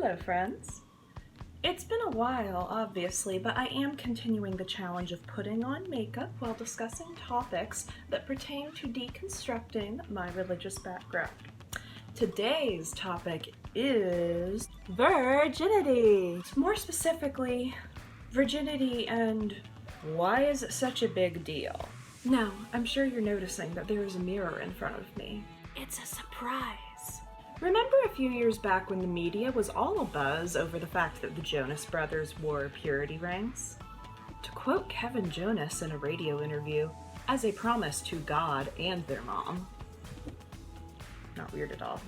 Hello friends! It's been a while, obviously, but I am continuing the challenge of putting on makeup while discussing topics that pertain to deconstructing my religious background. Today's topic is virginity! More specifically, virginity and why is it such a big deal? Now, I'm sure you're noticing that there is a mirror in front of me. It's a surprise! Remember a few years back when the media was all abuzz over the fact that the Jonas Brothers wore purity rings? To quote Kevin Jonas in a radio interview, as a promise to God and their mom. Not weird at all.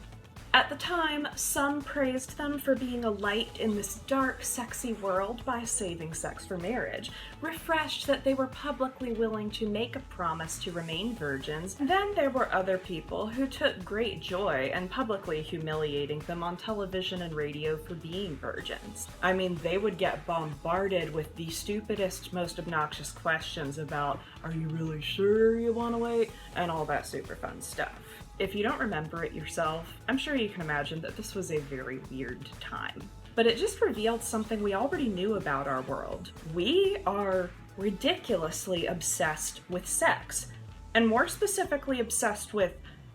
At the time, some praised them for being a light in this dark, sexy world by saving sex for marriage, refreshed that they were publicly willing to make a promise to remain virgins. Then there were other people who took great joy in publicly humiliating them on television and radio for being virgins. I mean, they would get bombarded with the stupidest, most obnoxious questions about, are you really sure you want to wait? And all that super fun stuff. If you don't remember it yourself, I'm sure you can imagine that this was a very weird time. But it just revealed something we already knew about our world. We are ridiculously obsessed with sex, and more specifically obsessed with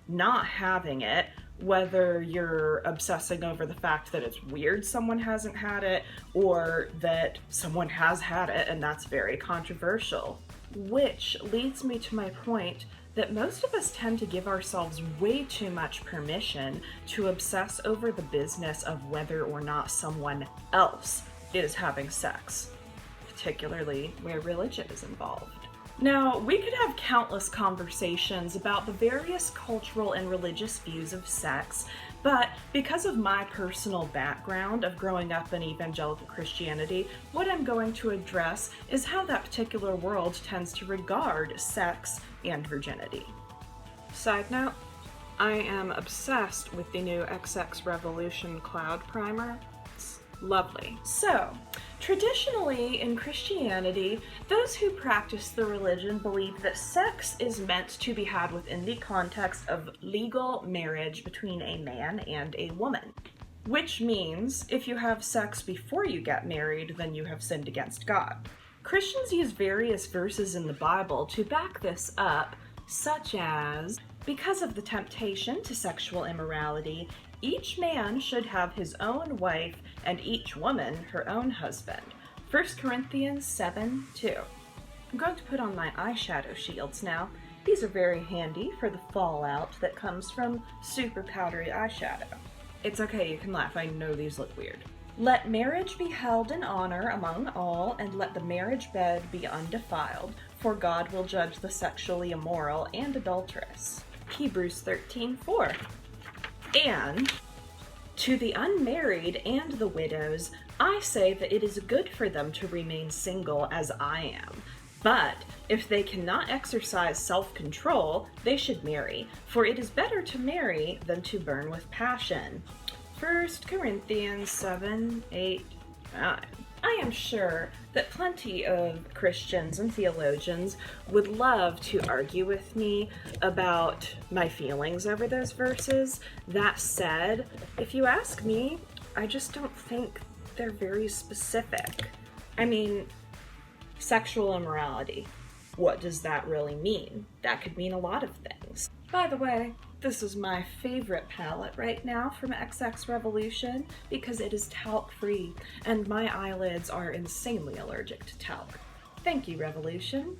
not having it, whether you're obsessing over the fact that it's weird someone hasn't had it, or that someone has had it and that's very controversial. Which leads me to my point that most of us tend to give ourselves way too much permission to obsess over the business of whether or not someone else is having sex, particularly where religion is involved. Now, we could have countless conversations about the various cultural and religious views of sex, but because of my personal background of growing up in evangelical Christianity, what I'm going to address is how that particular world tends to regard sex and virginity. Side note, I am obsessed with the new XXRevolution cloud primer. It's lovely. So, traditionally in Christianity, those who practice the religion believe that sex is meant to be had within the context of legal marriage between a man and a woman. Which means, if you have sex before you get married, then you have sinned against God. Christians use various verses in the Bible to back this up, such as, because of the temptation to sexual immorality, each man should have his own wife and each woman her own husband. 1 Corinthians 7:2. I'm going to put on my eyeshadow shields now. These are very handy for the fallout that comes from super powdery eyeshadow. It's okay, you can laugh, I know these look weird. Let marriage be held in honor among all, and let the marriage bed be undefiled, for God will judge the sexually immoral and adulterous. Hebrews 13:4. And to the unmarried and the widows, I say that it is good for them to remain single as I am. But if they cannot exercise self-control, they should marry, for it is better to marry than to burn with passion. 1 Corinthians 7:8-9. I am sure that plenty of Christians and theologians would love to argue with me about my feelings over those verses. That said, if you ask me, I just don't think they're very specific. I mean, sexual immorality. What does that really mean? That could mean a lot of things. By the way, this is my favorite palette right now from XXRevolution because it is talc-free and my eyelids are insanely allergic to talc. Thank you, Revolution.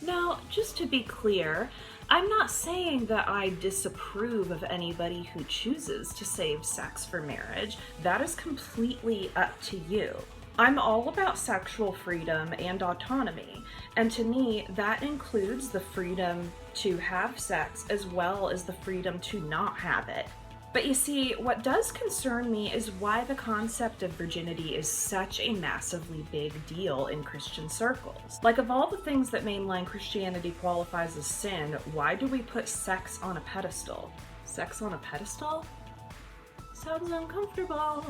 Now, just to be clear, I'm not saying that I disapprove of anybody who chooses to save sex for marriage. That is completely up to you. I'm all about sexual freedom and autonomy, and to me, that includes the freedom to have sex as well as the freedom to not have it. But you see, what does concern me is why the concept of virginity is such a massively big deal in Christian circles. Like, of all the things that mainline Christianity qualifies as sin, why do we put sex on a pedestal? Sex on a pedestal? Sounds uncomfortable.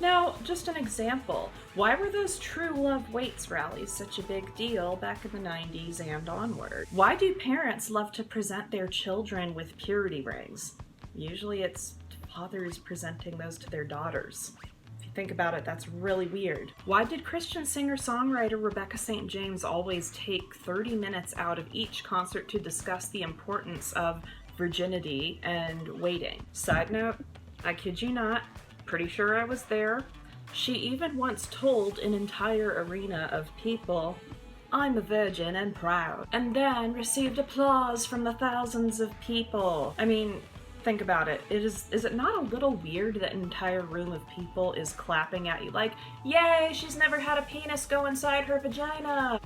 Now, just an example, why were those True Love Waits rallies such a big deal back in the 90s and onward? Why do parents love to present their children with purity rings? Usually it's fathers presenting those to their daughters. If you Think about it, that's really weird. Why did Christian singer-songwriter Rebecca St. James always take 30 minutes out of each concert to discuss the importance of virginity and waiting? Side note, I kid you not, pretty sure I was there. She even once told an entire arena of people, "I'm a virgin and proud," and then received applause from the thousands of people. I mean, think about it. Is it not a little weird that an entire room of people is clapping at you like, "Yay, she's never had a penis go inside her vagina"?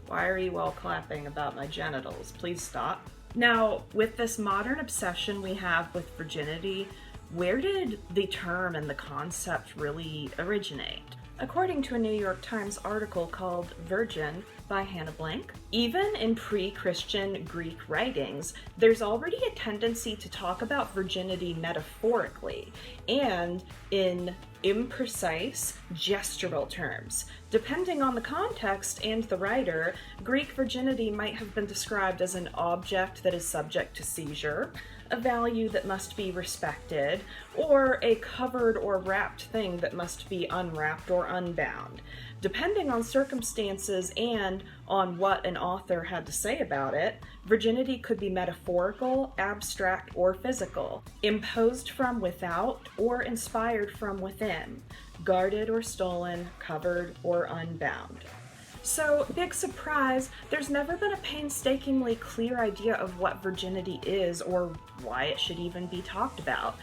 Why are you all clapping about my genitals? Please stop. Now, with this modern obsession we have with virginity, where did the term and the concept really originate? According to a New York Times article called Virgin by Hannah Blank, even in pre-Christian Greek writings, there's already a tendency to talk about virginity metaphorically and in imprecise gestural terms. Depending on the context and the writer, Greek virginity might have been described as an object that is subject to seizure, a value that must be respected, or a covered or wrapped thing that must be unwrapped or unbound. Depending on circumstances and on what an author had to say about it, virginity could be metaphorical, abstract, or physical, imposed from without or inspired from within, guarded or stolen, covered or unbound. So, big surprise, there's never been a painstakingly clear idea of what virginity is or why it should even be talked about.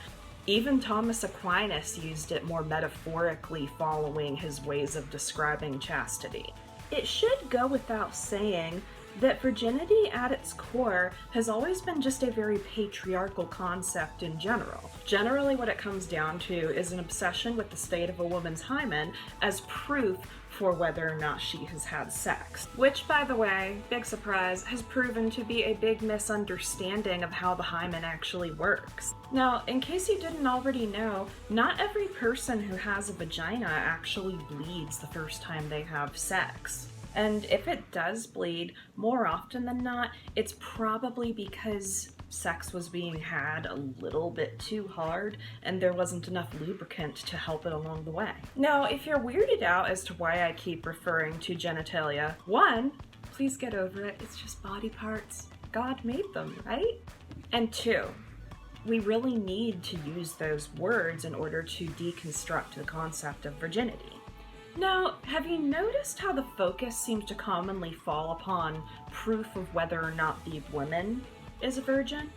Even Thomas Aquinas used it more metaphorically following his ways of describing chastity. It should go without saying that virginity at its core has always been just a very patriarchal concept in general. Generally what it comes down to is an obsession with the state of a woman's hymen as proof for whether or not she has had sex. Which, by the way, big surprise, has proven to be a big misunderstanding of how the hymen actually works. Now, in case you didn't already know, not every person who has a vagina actually bleeds the first time they have sex. And if it does bleed, more often than not, it's probably because sex was being had a little bit too hard and there wasn't enough lubricant to help it along the way. Now, if you're weirded out as to why I keep referring to genitalia, one, please get over it, it's just body parts. God made them, right? And two, we really need to use those words in order to deconstruct the concept of virginity. Now, have you noticed how the focus seems to commonly fall upon proof of whether or not the woman is a virgin,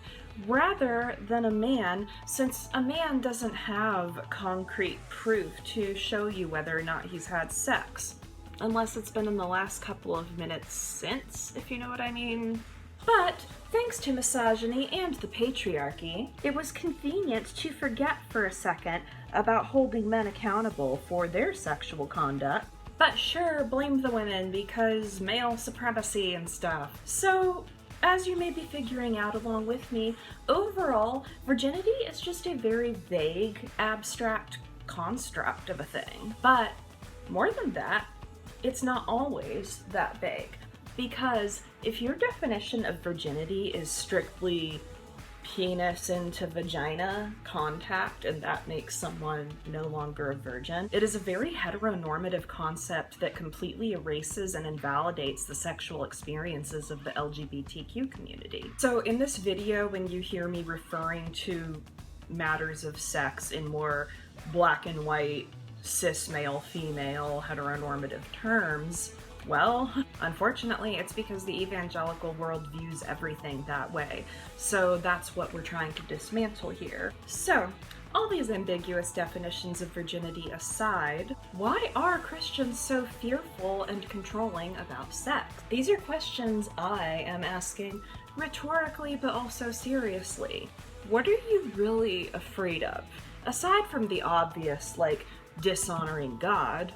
rather than a man, since a man doesn't have concrete proof to show you whether or not he's had sex, unless it's been in the last couple of minutes since, if you know what I mean. But thanks to misogyny and the patriarchy, it was convenient to forget for a second about holding men accountable for their sexual conduct. But sure, blame the women because male supremacy and stuff. So, as you may be figuring out along with me, overall, virginity is just a very vague, abstract construct of a thing. But more than that, it's not always that vague. Because if your definition of virginity is strictly penis into vagina contact and that makes someone no longer a virgin, it is a very heteronormative concept that completely erases and invalidates the sexual experiences of the LGBTQ community. So in this video, when you hear me referring to matters of sex in more black and white, cis male, female, heteronormative terms, well, unfortunately, it's because the evangelical world views everything that way. So that's what we're trying to dismantle here. So, all these ambiguous definitions of virginity aside, why are Christians so fearful and controlling about sex? These are questions I am asking rhetorically but also seriously. What are you really afraid of? Aside from the obvious, like dishonoring God,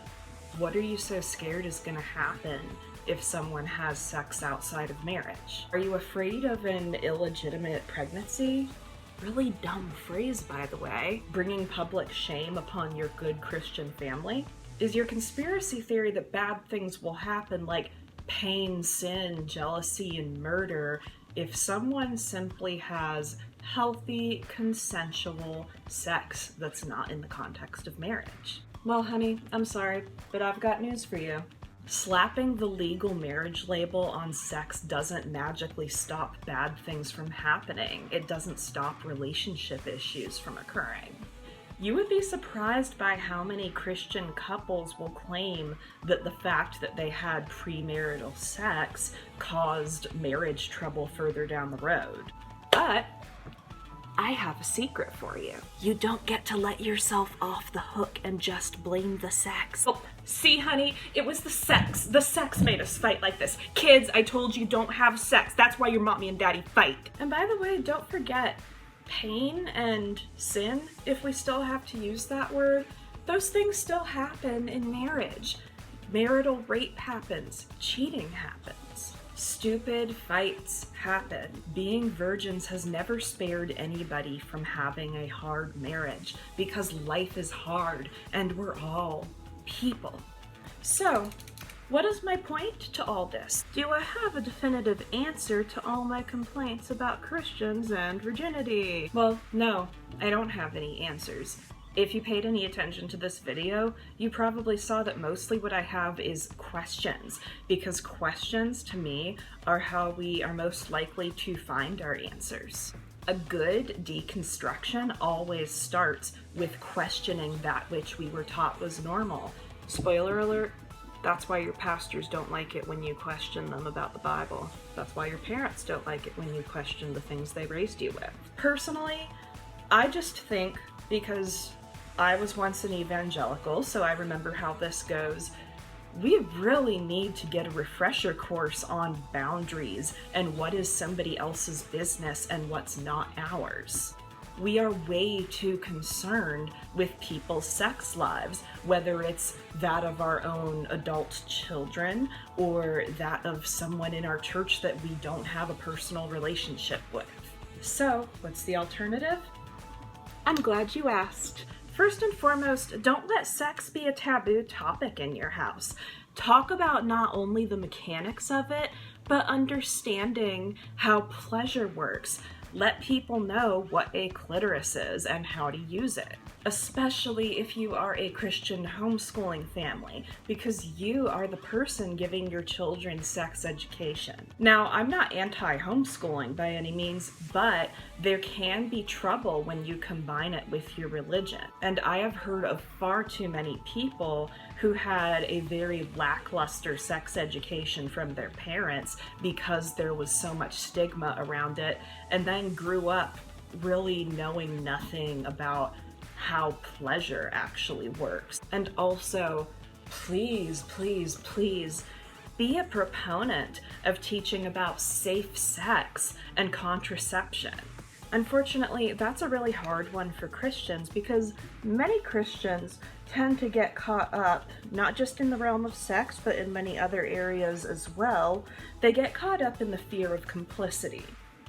what are you so scared is going to happen if someone has sex outside of marriage? Are you afraid of an illegitimate pregnancy? Really dumb phrase, by the way. Bringing public shame upon your good Christian family? Is your conspiracy theory that bad things will happen, like pain, sin, jealousy, and murder, if someone simply has healthy, consensual sex that's not in the context of marriage? Well, honey, I'm sorry, but I've got news for you. Slapping the legal marriage label on sex doesn't magically stop bad things from happening. It doesn't stop relationship issues from occurring. You would be surprised by how many Christian couples will claim that the fact that they had premarital sex caused marriage trouble further down the road. But I have a secret for you. You don't get to let yourself off the hook and just blame the sex. Oh, see, honey, it was the sex. The sex made us fight like this. Kids, I told you don't have sex. That's why your mommy and daddy fight. And by the way, don't forget, pain and sin, if we still have to use that word, those things still happen in marriage. Marital rape happens. Cheating happens. Stupid fights happen. Being virgins has never spared anybody from having a hard marriage because life is hard and we're all people. So, what is my point to all this? Do I have a definitive answer to all my complaints about Christians and virginity? Well, no, I don't have any answers. If you paid any attention to this video, you probably saw that mostly what I have is questions, because questions to me are how we are most likely to find our answers. A good deconstruction always starts with questioning that which we were taught was normal. Spoiler alert, that's why your pastors don't like it when you question them about the Bible. That's why your parents don't like it when you question the things they raised you with. Personally, I just think, because I was once an evangelical, so I remember how this goes, we really need to get a refresher course on boundaries and what is somebody else's business and what's not ours. We are way too concerned with people's sex lives, whether it's that of our own adult children or that of someone in our church that we don't have a personal relationship with. So, what's the alternative? I'm glad you asked. First and foremost, don't let sex be a taboo topic in your house. Talk about not only the mechanics of it, but understanding how pleasure works. Let people know what a clitoris is and how to use it, especially if you are a Christian homeschooling family, because you are the person giving your children sex education. Now, I'm not anti-homeschooling by any means, but there can be trouble when you combine it with your religion. And I have heard of far too many people who had a very lackluster sex education from their parents because there was so much stigma around it, and then grew up really knowing nothing about how pleasure actually works. And also, please, please, please be a proponent of teaching about safe sex and contraception. Unfortunately, that's a really hard one for Christians because many Christians tend to get caught up, not just in the realm of sex, but in many other areas as well. They get caught up in the fear of complicity.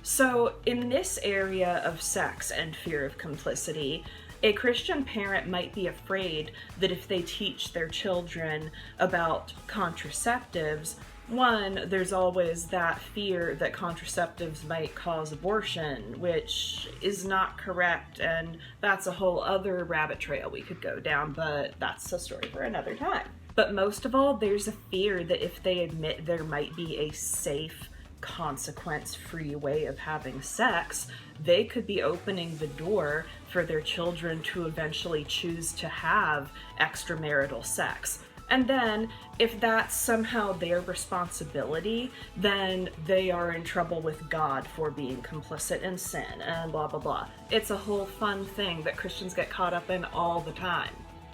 So in this area of sex and fear of complicity, a Christian parent might be afraid that if they teach their children about contraceptives, one, there's always that fear that contraceptives might cause abortion, which is not correct, and that's a whole other rabbit trail we could go down, but that's a story for another time. But most of all, there's a fear that if they admit there might be a safe, consequence-free way of having sex, they could be opening the door for their children to eventually choose to have extramarital sex. And then, if that's somehow their responsibility, then they are in trouble with God for being complicit in sin, and blah blah blah. It's a whole fun thing that Christians get caught up in all the time.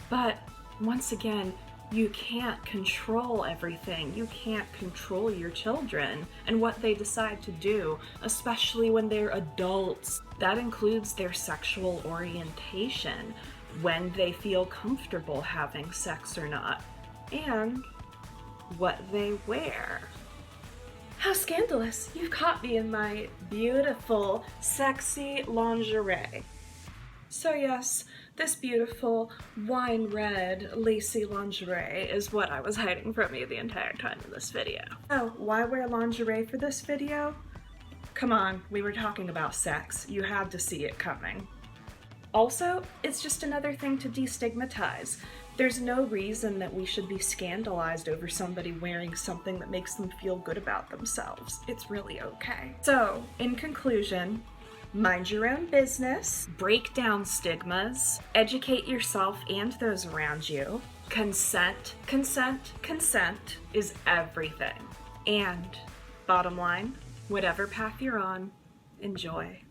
But, once again, you can't control everything. You can't control your children and what they decide to do, especially when they're adults. That includes their sexual orientation, when they feel comfortable having sex or not, and what they wear. How scandalous! You've caught me in my beautiful, sexy lingerie. So yes, this beautiful wine red lacy lingerie is what I was hiding from you the entire time in this video. So why wear lingerie for this video? Come on, we were talking about sex. You had to see it coming. Also, it's just another thing to destigmatize. There's no reason that we should be scandalized over somebody wearing something that makes them feel good about themselves. It's really okay. So, in conclusion, mind your own business, break down stigmas, educate yourself and those around you. Consent, consent, consent is everything. And bottom line, whatever path you're on, enjoy.